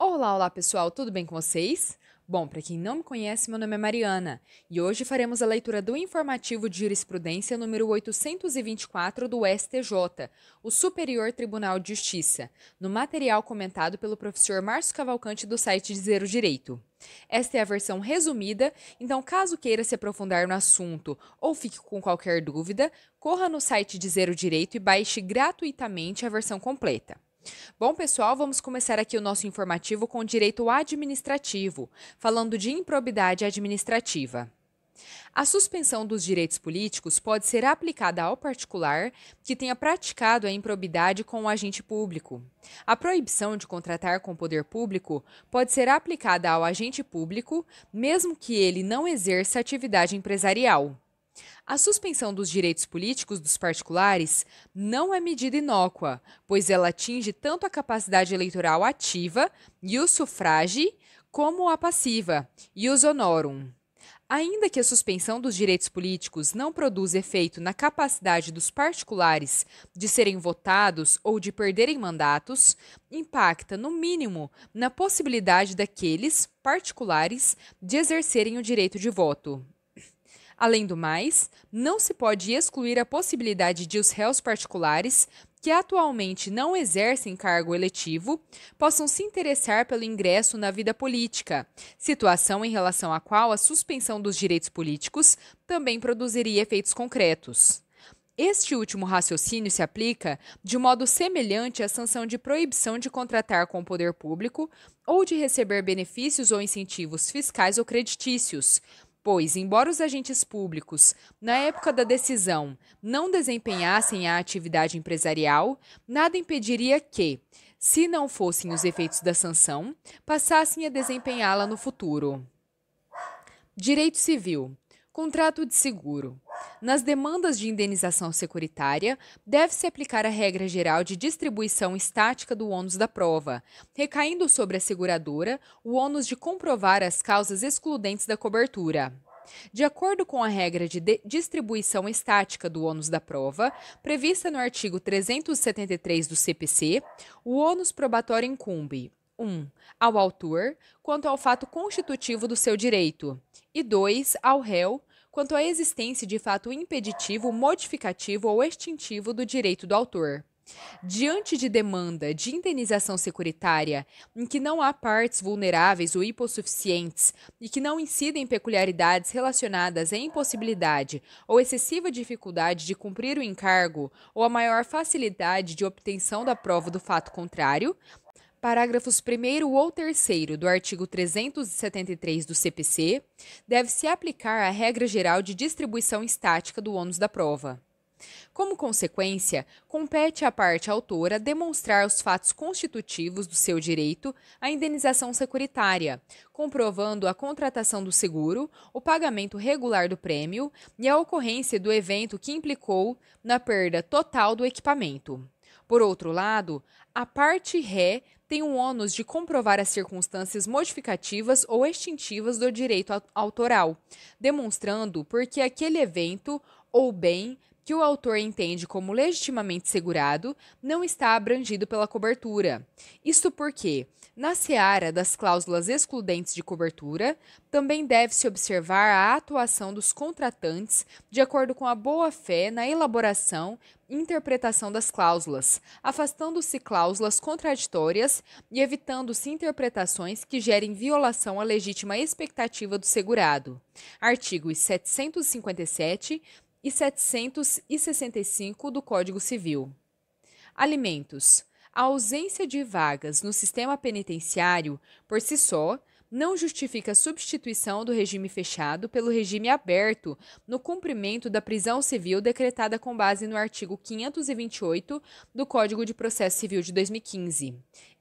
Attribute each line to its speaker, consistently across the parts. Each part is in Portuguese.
Speaker 1: Olá, olá pessoal, tudo bem com vocês? Bom, para quem não me conhece, meu nome é Mariana e hoje faremos a leitura do informativo de jurisprudência número 824 do STJ, o Superior Tribunal de Justiça, no material comentado pelo professor Márcio Cavalcante do site Dizer o Direito. Esta é a versão resumida, então caso queira se aprofundar no assunto ou fique com qualquer dúvida, corra no site Dizer o Direito e baixe gratuitamente a versão completa. Bom, pessoal, vamos começar aqui o nosso informativo com o direito administrativo, falando de improbidade administrativa. A suspensão dos direitos políticos pode ser aplicada ao particular que tenha praticado a improbidade com o agente público. A proibição de contratar com o poder público pode ser aplicada ao agente público, mesmo que ele não exerça atividade empresarial. A suspensão dos direitos políticos dos particulares não é medida inócua, pois ela atinge tanto a capacidade eleitoral ativa, ius suffragii, como a passiva, ius honorum. Ainda que a suspensão dos direitos políticos não produza efeito na capacidade dos particulares de serem votados ou de perderem mandatos, impacta, no mínimo, na possibilidade daqueles particulares de exercerem o direito de voto. Além do mais, não se pode excluir a possibilidade de os réus particulares, que atualmente não exercem cargo eletivo, possam se interessar pelo ingresso na vida política, situação em relação à qual a suspensão dos direitos políticos também produziria efeitos concretos. Este último raciocínio se aplica de modo semelhante à sanção de proibição de contratar com o poder público ou de receber benefícios ou incentivos fiscais ou creditícios, pois, embora os agentes públicos, na época da decisão, não desempenhassem a atividade empresarial, nada impediria que, se não fossem os efeitos da sanção, passassem a desempenhá-la no futuro. Direito civil. Contrato de seguro. Nas demandas de indenização securitária, deve-se aplicar a regra geral de distribuição estática do ônus da prova, recaindo sobre a seguradora o ônus de comprovar as causas excludentes da cobertura. De acordo com a regra de distribuição estática do ônus da prova, prevista no artigo 373 do CPC, o ônus probatório incumbe 1. Ao autor, quanto ao fato constitutivo do seu direito, e 2. Ao réu, quanto à existência de fato impeditivo, modificativo ou extintivo do direito do autor. Diante de demanda de indenização securitária em que não há partes vulneráveis ou hipossuficientes e que não incidem peculiaridades relacionadas à impossibilidade ou excessiva dificuldade de cumprir o encargo ou a maior facilidade de obtenção da prova do fato contrário, parágrafos 1º ou 3º do artigo 373 do CPC, deve-se aplicar a regra geral de distribuição estática do ônus da prova. Como consequência, compete à parte autora demonstrar os fatos constitutivos do seu direito à indenização securitária, comprovando a contratação do seguro, o pagamento regular do prêmio e a ocorrência do evento que implicou na perda total do equipamento. Por outro lado, a parte ré tem o ônus de comprovar as circunstâncias modificativas ou extintivas do direito autoral, demonstrando por que aquele evento ou bem que o autor entende como legitimamente segurado não está abrangido pela cobertura. Isto porque, na seara das cláusulas excludentes de cobertura, também deve-se observar a atuação dos contratantes de acordo com a boa-fé na elaboração e interpretação das cláusulas, afastando-se cláusulas contraditórias e evitando-se interpretações que gerem violação à legítima expectativa do segurado. Artigos 757 e 765 do Código Civil. Alimentos. A ausência de vagas no sistema penitenciário, por si só, não justifica a substituição do regime fechado pelo regime aberto no cumprimento da prisão civil decretada com base no artigo 528 do Código de Processo Civil de 2015.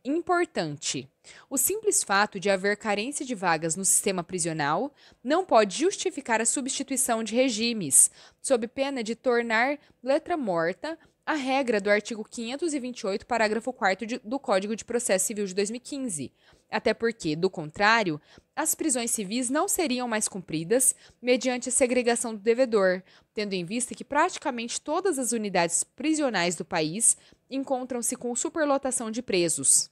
Speaker 1: Importante: o simples fato de haver carência de vagas no sistema prisional não pode justificar a substituição de regimes, sob pena de tornar letra morta a regra do artigo 528, parágrafo 4º do Código de Processo Civil de 2015, até porque, do contrário, as prisões civis não seriam mais cumpridas mediante a segregação do devedor, tendo em vista que praticamente todas as unidades prisionais do país encontram-se com superlotação de presos.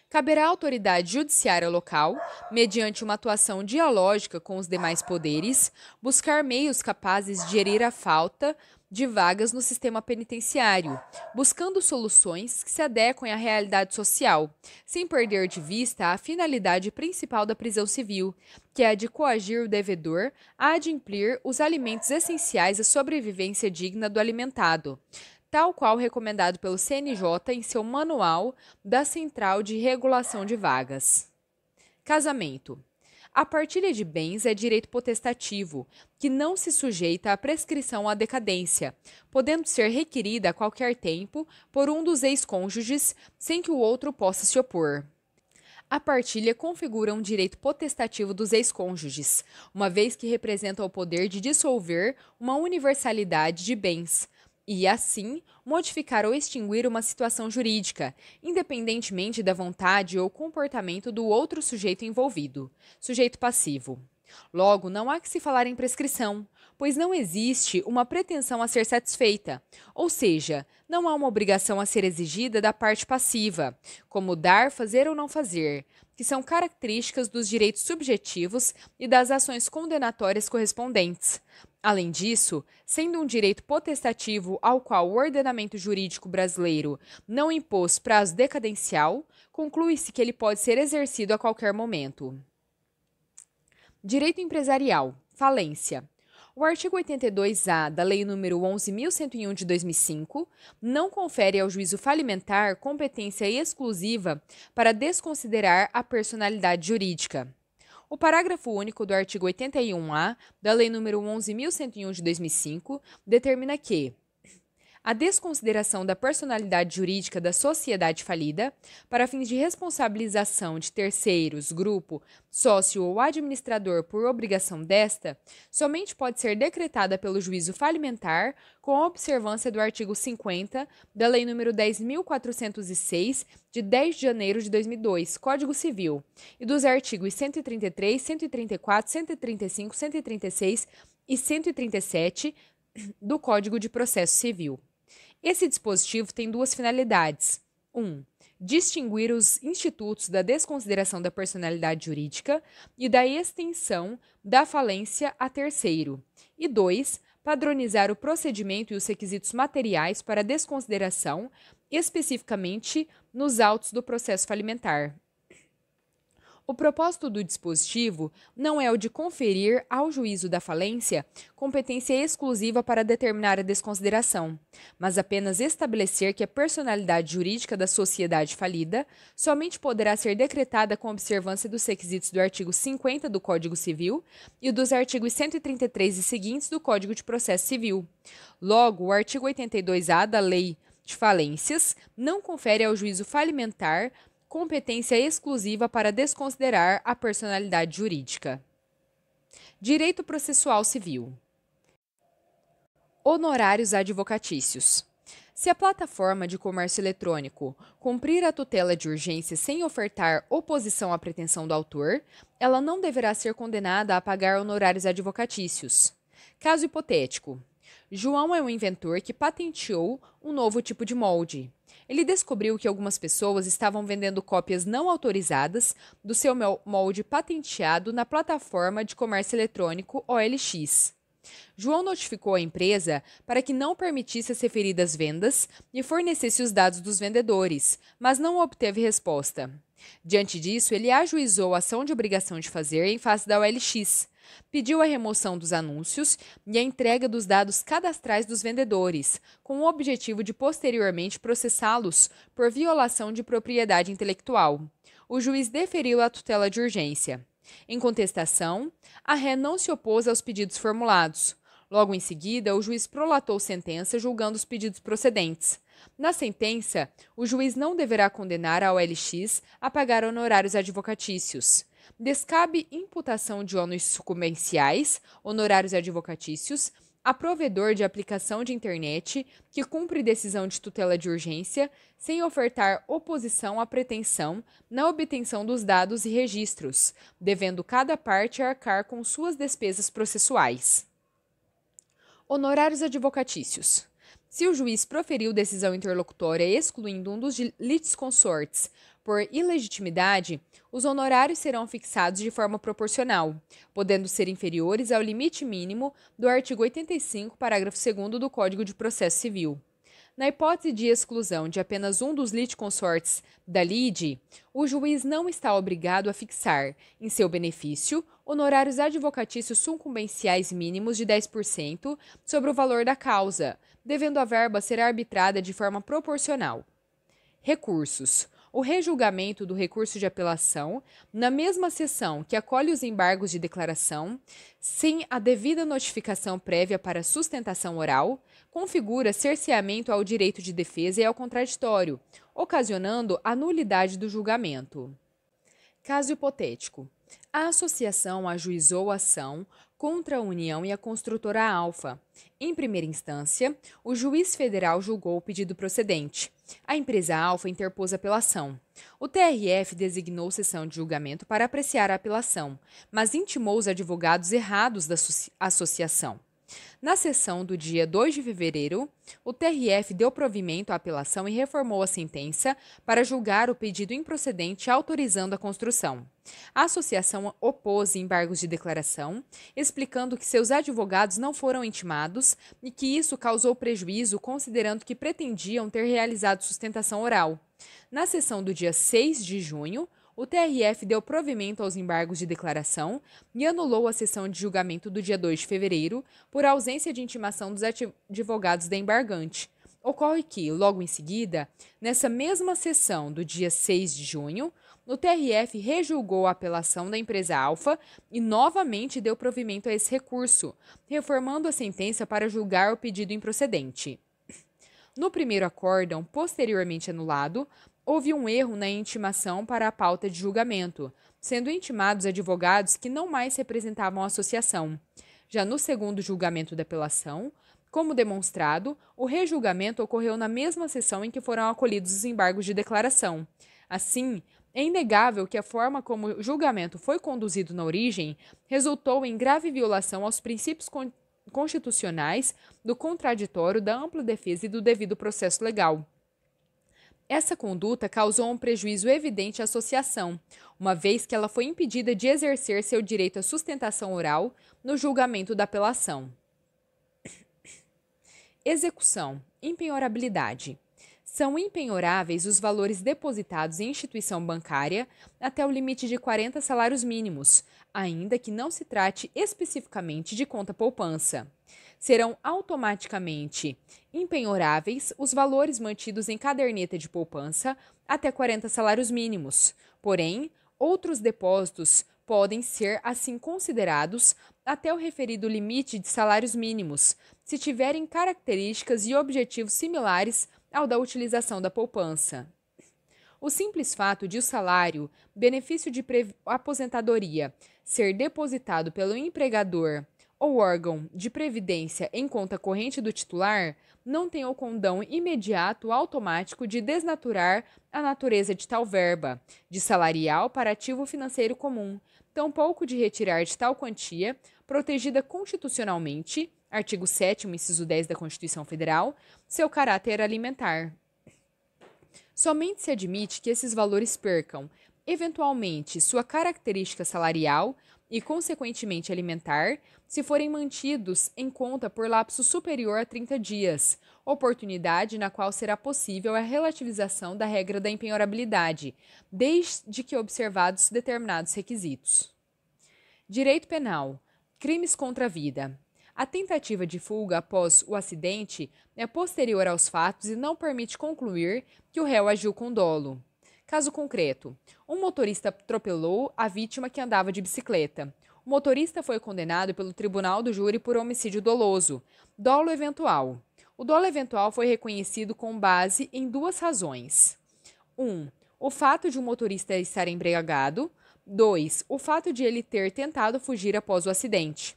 Speaker 1: Caberá à autoridade judiciária local, mediante uma atuação dialógica com os demais poderes, buscar meios capazes de gerir a falta de vagas no sistema penitenciário, buscando soluções que se adequem à realidade social, sem perder de vista a finalidade principal da prisão civil, que é a de coagir o devedor a adimplir os alimentos essenciais à sobrevivência digna do alimentado, tal qual recomendado pelo CNJ em seu Manual da Central de Regulação de Vagas. Casamento. A partilha de bens é direito potestativo, que não se sujeita à prescrição ou à decadência, podendo ser requerida a qualquer tempo por um dos ex-cônjuges, sem que o outro possa se opor. A partilha configura um direito potestativo dos ex-cônjuges, uma vez que representa o poder de dissolver uma universalidade de bens, e, assim, modificar ou extinguir uma situação jurídica, independentemente da vontade ou comportamento do outro sujeito envolvido, sujeito passivo. Logo, não há que se falar em prescrição, pois não existe uma pretensão a ser satisfeita, ou seja, não há uma obrigação a ser exigida da parte passiva, como dar, fazer ou não fazer, que são características dos direitos subjetivos e das ações condenatórias correspondentes. Além disso, sendo um direito potestativo ao qual o ordenamento jurídico brasileiro não impôs prazo decadencial, conclui-se que ele pode ser exercido a qualquer momento. Direito empresarial. Falência. O artigo 82-A da Lei nº 11.101 de 2005 não confere ao juízo falimentar competência exclusiva para desconsiderar a personalidade jurídica. O parágrafo único do artigo 81-A da Lei nº 11.101 de 2005 determina que a desconsideração da personalidade jurídica da sociedade falida, para fins de responsabilização de terceiros, grupo, sócio ou administrador por obrigação desta, somente pode ser decretada pelo juízo falimentar com a observância do artigo 50 da Lei nº 10.406, de 10 de janeiro de 2002, Código Civil, e dos artigos 133, 134, 135, 136 e 137 do Código de Processo Civil. Esse dispositivo tem duas finalidades. 1. Distinguir os institutos da desconsideração da personalidade jurídica e da extensão da falência a terceiro. E 2. Padronizar o procedimento e os requisitos materiais para desconsideração, especificamente nos autos do processo falimentar. O propósito do dispositivo não é o de conferir ao juízo da falência competência exclusiva para determinar a desconsideração, mas apenas estabelecer que a personalidade jurídica da sociedade falida somente poderá ser decretada com observância dos requisitos do artigo 50 do Código Civil e dos artigos 133 e seguintes do Código de Processo Civil. Logo, o artigo 82-A da Lei de Falências não confere ao juízo falimentar competência exclusiva para desconsiderar a personalidade jurídica. Direito processual civil. Honorários advocatícios. Se a plataforma de comércio eletrônico cumprir a tutela de urgência sem ofertar oposição à pretensão do autor, ela não deverá ser condenada a pagar honorários advocatícios. Caso hipotético. João é um inventor que patenteou um novo tipo de molde. Ele descobriu que algumas pessoas estavam vendendo cópias não autorizadas do seu molde patenteado na plataforma de comércio eletrônico OLX. João notificou a empresa para que não permitisse as referidas vendas e fornecesse os dados dos vendedores, mas não obteve resposta. Diante disso, ele ajuizou a ação de obrigação de fazer em face da OLX. Pediu a remoção dos anúncios e a entrega dos dados cadastrais dos vendedores, com o objetivo de posteriormente processá-los por violação de propriedade intelectual. O juiz deferiu a tutela de urgência. Em contestação, a ré não se opôs aos pedidos formulados. Logo em seguida, o juiz prolatou sentença julgando os pedidos procedentes. Na sentença, o juiz não deverá condenar a OLX a pagar honorários advocatícios. Descabe imputação de ônus sucumbenciais, honorários advocatícios, a provedor de aplicação de internet que cumpre decisão de tutela de urgência sem ofertar oposição à pretensão na obtenção dos dados e registros, devendo cada parte arcar com suas despesas processuais. Honorários advocatícios. Se o juiz proferiu decisão interlocutória excluindo um dos litisconsortes Por ilegitimidade, os honorários serão fixados de forma proporcional, podendo ser inferiores ao limite mínimo do artigo 85, parágrafo 2º do Código de Processo Civil. Na hipótese de exclusão de apenas um dos litisconsortes da lide, o juiz não está obrigado a fixar, em seu benefício, honorários advocatícios sucumbenciais mínimos de 10% sobre o valor da causa, devendo a verba ser arbitrada de forma proporcional. Recursos. O rejulgamento do recurso de apelação, na mesma sessão que acolhe os embargos de declaração, sem a devida notificação prévia para sustentação oral, configura cerceamento ao direito de defesa e ao contraditório, ocasionando a nulidade do julgamento. Caso hipotético. A associação ajuizou a ação contra a União e a construtora Alfa. Em primeira instância, o juiz federal julgou o pedido procedente. A empresa Alfa interpôs apelação. O TRF designou sessão de julgamento para apreciar a apelação, mas intimou os advogados errados da associação. Na sessão do dia 2 de fevereiro, o TRF deu provimento à apelação e reformou a sentença para julgar o pedido improcedente autorizando a construção. A associação opôs embargos de declaração, explicando que seus advogados não foram intimados e que isso causou prejuízo, considerando que pretendiam ter realizado sustentação oral. Na sessão do dia 6 de junho, o TRF deu provimento aos embargos de declaração e anulou a sessão de julgamento do dia 2 de fevereiro por ausência de intimação dos advogados da embargante. Ocorre que, logo em seguida, nessa mesma sessão do dia 6 de junho, o TRF rejulgou a apelação da empresa Alfa e novamente deu provimento a esse recurso, reformando a sentença para julgar o pedido improcedente. No primeiro acórdão, posteriormente anulado, houve um erro na intimação para a pauta de julgamento, sendo intimados advogados que não mais representavam a associação. Já no segundo julgamento da apelação, como demonstrado, o rejulgamento ocorreu na mesma sessão em que foram acolhidos os embargos de declaração. Assim, é inegável que a forma como o julgamento foi conduzido na origem resultou em grave violação aos princípios constitucionais do contraditório, da ampla defesa e do devido processo legal. Essa conduta causou um prejuízo evidente à associação, uma vez que ela foi impedida de exercer seu direito à sustentação oral no julgamento da apelação. Execução. Impenhorabilidade. São impenhoráveis os valores depositados em instituição bancária até o limite de 40 salários mínimos, ainda que não se trate especificamente de conta poupança. Serão automaticamente impenhoráveis os valores mantidos em caderneta de poupança até 40 salários mínimos. Porém, outros depósitos podem ser assim considerados até o referido limite de salários mínimos, se tiverem características e objetivos similares ao da utilização da poupança. O simples fato de o salário, benefício de aposentadoria, ser depositado pelo empregador ou órgão de previdência em conta corrente do titular não tem o condão imediato automático de desnaturar a natureza de tal verba, de salarial para ativo financeiro comum, tampouco de retirar de tal quantia, protegida constitucionalmente, artigo 7º, inciso 10 da Constituição Federal, seu caráter alimentar. Somente se admite que esses valores percam, eventualmente, sua característica salarial e, consequentemente, alimentar, se forem mantidos em conta por lapso superior a 30 dias, oportunidade na qual será possível a relativização da regra da impenhorabilidade, desde que observados determinados requisitos. Direito penal. Crimes contra a vida. A tentativa de fuga após o acidente é posterior aos fatos e não permite concluir que o réu agiu com dolo. Caso concreto: um motorista atropelou a vítima que andava de bicicleta. O motorista foi condenado pelo Tribunal do Júri por homicídio doloso. Dolo eventual. O dolo eventual foi reconhecido com base em duas razões. 1. O fato de o motorista estar embriagado. 2. O fato de ele ter tentado fugir após o acidente.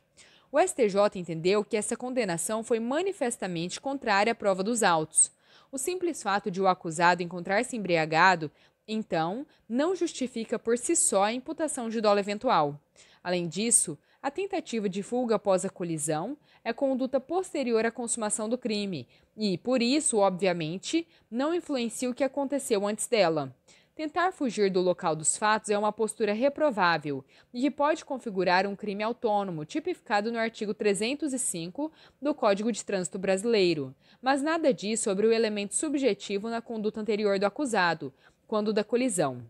Speaker 1: O STJ entendeu que essa condenação foi manifestamente contrária à prova dos autos. O simples fato de o acusado encontrar-se embriagado, então, não justifica por si só a imputação de dolo eventual. Além disso, a tentativa de fuga após a colisão é conduta posterior à consumação do crime e, por isso, obviamente, não influencia o que aconteceu antes dela. Tentar fugir do local dos fatos é uma postura reprovável e que pode configurar um crime autônomo, tipificado no artigo 305 do Código de Trânsito Brasileiro, mas nada diz sobre o elemento subjetivo na conduta anterior do acusado, quando da colisão.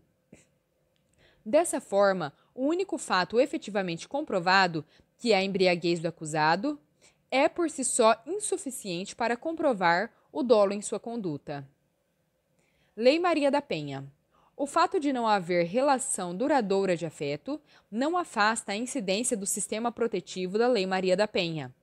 Speaker 1: Dessa forma, o único fato efetivamente comprovado, que é a embriaguez do acusado, é por si só insuficiente para comprovar o dolo em sua conduta. Lei Maria da Penha. O fato de não haver relação duradoura de afeto não afasta a incidência do sistema protetivo da Lei Maria da Penha.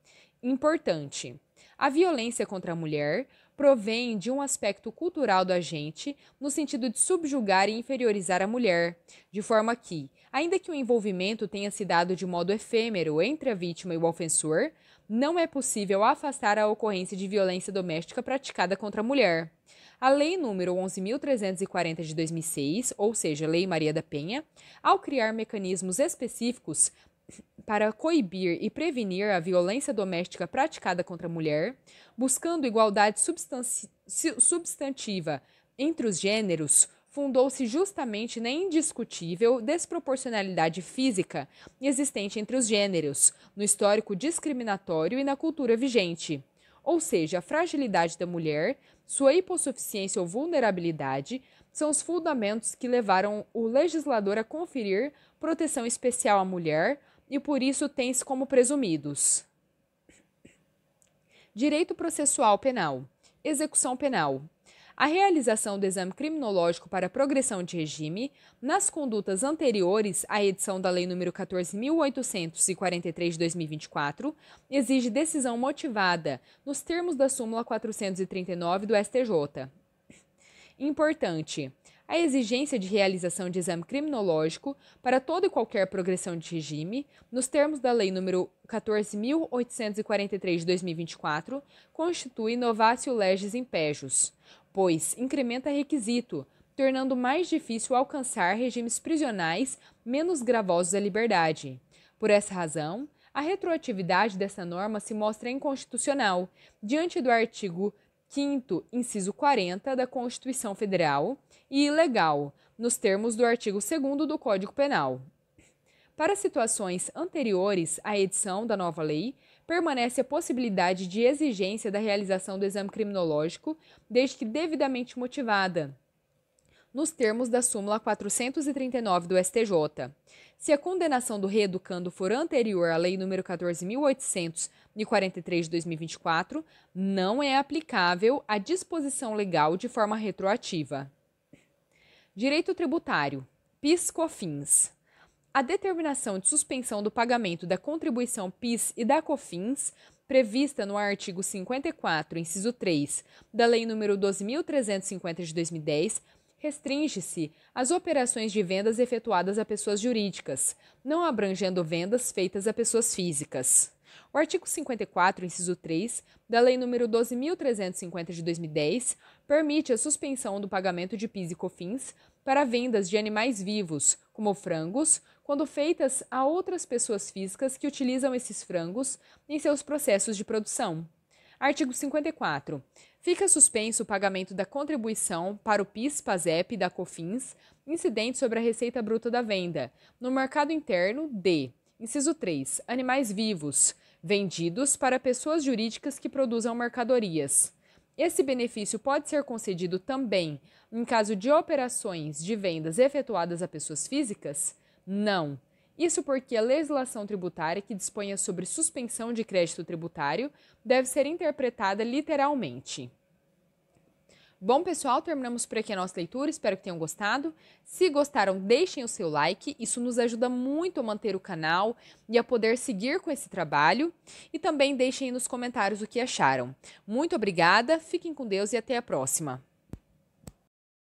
Speaker 1: Importante: a violência contra a mulher provém de um aspecto cultural do agente no sentido de subjugar e inferiorizar a mulher, de forma que, ainda que o envolvimento tenha se dado de modo efêmero entre a vítima e o ofensor, não é possível afastar a ocorrência de violência doméstica praticada contra a mulher. A Lei nº 11.340 de 2006, ou seja, Lei Maria da Penha, ao criar mecanismos específicos para coibir e prevenir a violência doméstica praticada contra a mulher, buscando igualdade substantiva entre os gêneros, fundou-se justamente na indiscutível desproporcionalidade física existente entre os gêneros, no histórico discriminatório e na cultura vigente. Ou seja, a fragilidade da mulher, sua hipossuficiência ou vulnerabilidade são os fundamentos que levaram o legislador a conferir proteção especial à mulher e por isso tem-se como presumidos. Direito processual penal. Execução penal. A realização do exame criminológico para progressão de regime nas condutas anteriores à edição da Lei nº 14.843 de 2024 exige decisão motivada, nos termos da súmula 439 do STJ. Importante: a exigência de realização de exame criminológico para toda e qualquer progressão de regime, nos termos da Lei nº 14.843 de 2024, constitui novatio legis impejus, pois incrementa requisito, tornando mais difícil alcançar regimes prisionais menos gravosos à liberdade. Por essa razão, a retroatividade dessa norma se mostra inconstitucional, diante do artigo 5º, inciso 40 da Constituição Federal, e ilegal, nos termos do artigo 2º do Código Penal. Para situações anteriores à edição da nova lei, permanece a possibilidade de exigência da realização do exame criminológico, desde que devidamente motivada, nos termos da súmula 439 do STJ. Se a condenação do reeducando for anterior à Lei nº 14.843 de 2024, não é aplicável a disposição legal de forma retroativa. Direito tributário. PIS/COFINS. A determinação de suspensão do pagamento da contribuição PIS e da COFINS, prevista no artigo 54, inciso 3, da Lei nº 12.350 de 2010, restringe-se às operações de vendas efetuadas a pessoas jurídicas, não abrangendo vendas feitas a pessoas físicas. O artigo 54, inciso 3, da Lei nº 12.350 de 2010, permite a suspensão do pagamento de PIS e COFINS para vendas de animais vivos, como frangos, quando feitas a outras pessoas físicas que utilizam esses frangos em seus processos de produção. Artigo 54. Fica suspenso o pagamento da contribuição para o PIS, PASEP e da COFINS incidente sobre a receita bruta da venda, no mercado interno de, inciso 3, animais vivos, vendidos para pessoas jurídicas que produzam mercadorias. Esse benefício pode ser concedido também em caso de operações de vendas efetuadas a pessoas físicas? Não. Isso porque a legislação tributária que disponha sobre suspensão de crédito tributário deve ser interpretada literalmente. Bom, pessoal, terminamos por aqui a nossa leitura, espero que tenham gostado. Se gostaram, deixem o seu like, isso nos ajuda muito a manter o canal e a poder seguir com esse trabalho. E também deixem nos comentários o que acharam. Muito obrigada, fiquem com Deus e até a próxima.